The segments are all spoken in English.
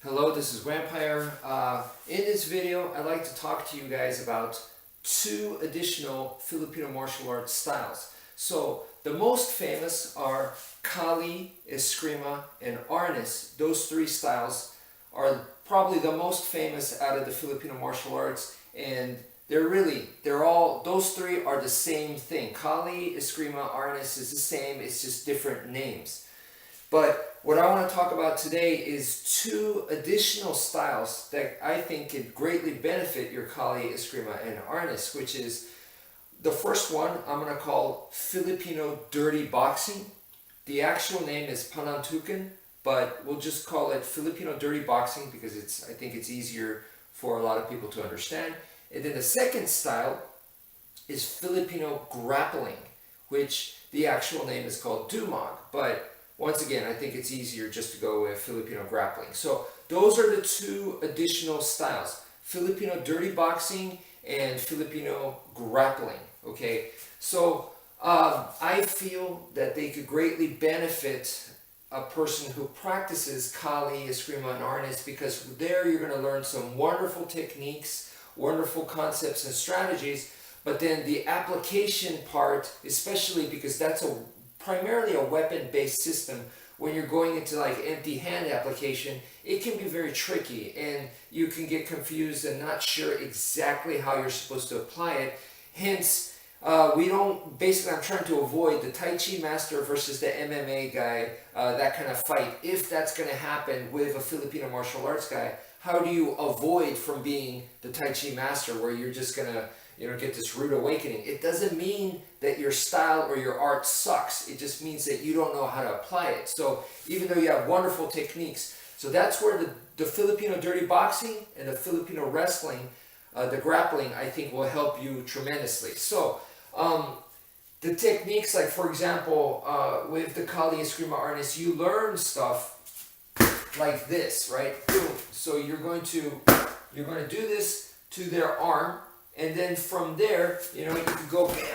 Hello, this is wmpyr. In this video, I'd like to talk to you guys about two additional Filipino martial arts styles. So the most famous are Kali, Eskrima, and Arnis. Those three styles are probably the most famous out of the Filipino martial arts, and those three are the same thing. Kali, Eskrima, Arnis is the same, it's just different names. But what I want to talk about today is two additional styles that I think could greatly benefit your Kali, Eskrima, and Arnis, which is the first one I'm going to call Filipino Dirty Boxing. The actual name is Panantukan, but we'll just call it Filipino Dirty Boxing because I think it's easier for a lot of people to understand. And then the second style is Filipino Grappling, which the actual name is called Dumog, but once again, I think it's easier just to go with Filipino Grappling. So those are the two additional styles, Filipino Dirty Boxing and Filipino Grappling. Okay, so I feel that they could greatly benefit a person who practices Kali, Eskrima, and Arnis, because there you're going to learn some wonderful techniques, wonderful concepts and strategies, but then the application part, especially because that's primarily a weapon-based system. When you're going into like empty hand application, it can be very tricky and you can get confused and not sure exactly how you're supposed to apply it. Hence, I'm trying to avoid the Tai Chi master versus the MMA guy, that kind of fight. If that's going to happen with a Filipino martial arts guy, how do you avoid from being the Tai Chi master where you're just going to get this rude awakening? It doesn't mean that your style or your art sucks. It just means that you don't know how to apply it. So even though you have wonderful techniques, so that's where the Filipino Dirty Boxing and the Filipino Wrestling, the Grappling, I think will help you tremendously. So the techniques, like for example, with the Kali, Eskrima, Arnis, you learn stuff like this, right? Boom. So you're going to do this to their arm. And then from there, you could go bam,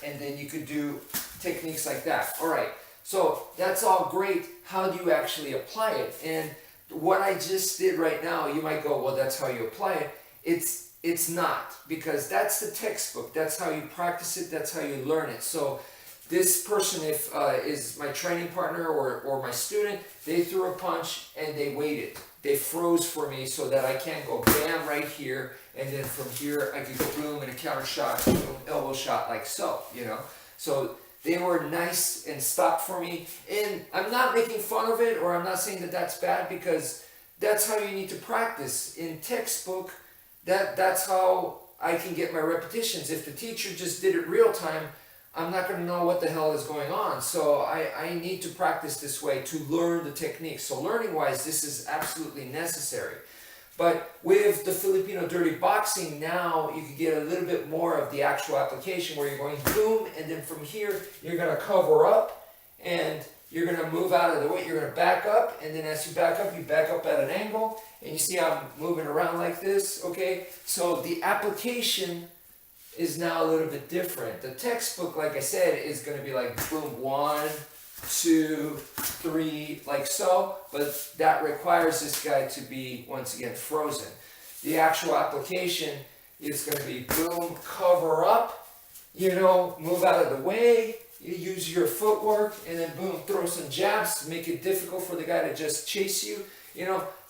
and then you could do techniques like that. All right, so that's all great. How do you actually apply it? And what I just did right now, you might go, well, that's how you apply it. It's not, because that's the textbook. That's how you practice it. That's how you learn it. So this person, if is my training partner or my student, they threw a punch and they waited. They froze for me so that I can't go bam right here, and then from here I could go boom and a counter shot, boom, elbow shot like so, So they were nice and stopped for me, and I'm not making fun of it, or I'm not saying that that's bad, because that's how you need to practice. In textbook, that's how I can get my repetitions. If the teacher just did it real time, I'm not going to know what the hell is going on. So I need to practice this way to learn the techniques. So learning wise, this is absolutely necessary. But with the Filipino Dirty Boxing, now you can get a little bit more of the actual application where you're going boom, and then from here you're going to cover up and you're going to move out of the way. You're going to back up, and then as you back up at an angle, and you see I'm moving around like this, okay? So the application is now a little bit different. The textbook, like I said, is going to be like boom, 1, 2, 3, like so, but that requires this guy to be, once again, frozen. The actual application is going to be boom, cover up, move out of the way, you use your footwork, and then boom, throw some jabs to make it difficult for the guy to just chase you.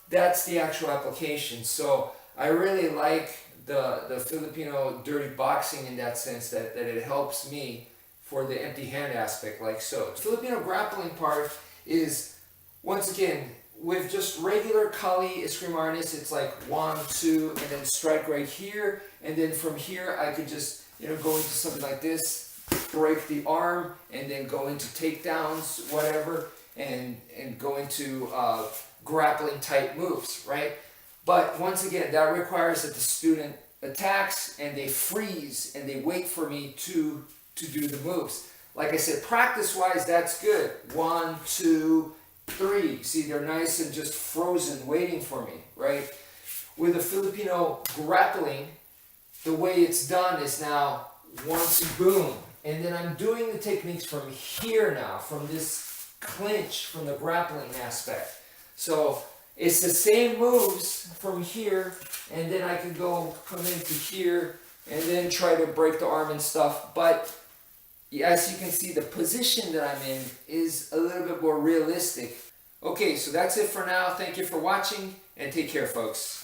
That's the actual application. So I really like the Filipino Dirty Boxing in that sense, that it helps me for the empty hand aspect like so. The Filipino Grappling part is, once again, with just regular Kali, Eskrima, Arnis, it's like 1, 2, and then strike right here, and then from here I could just go into something like this, break the arm, and then go into takedowns, whatever, and go into grappling type moves, right? But once again, that requires that the student attacks and they freeze and they wait for me to do the moves. Like I said, practice-wise, that's good. 1, 2, 3. See, they're nice and just frozen, waiting for me, right? With the Filipino Grappling, the way it's done is now 1, 2, boom. And then I'm doing the techniques from here now, from this clinch, from the grappling aspect. So It's the same moves from here, and then I could come into here, and then try to break the arm and stuff. But as you can see, the position that I'm in is a little bit more realistic. Okay, so that's it for now. Thank you for watching, and take care, folks.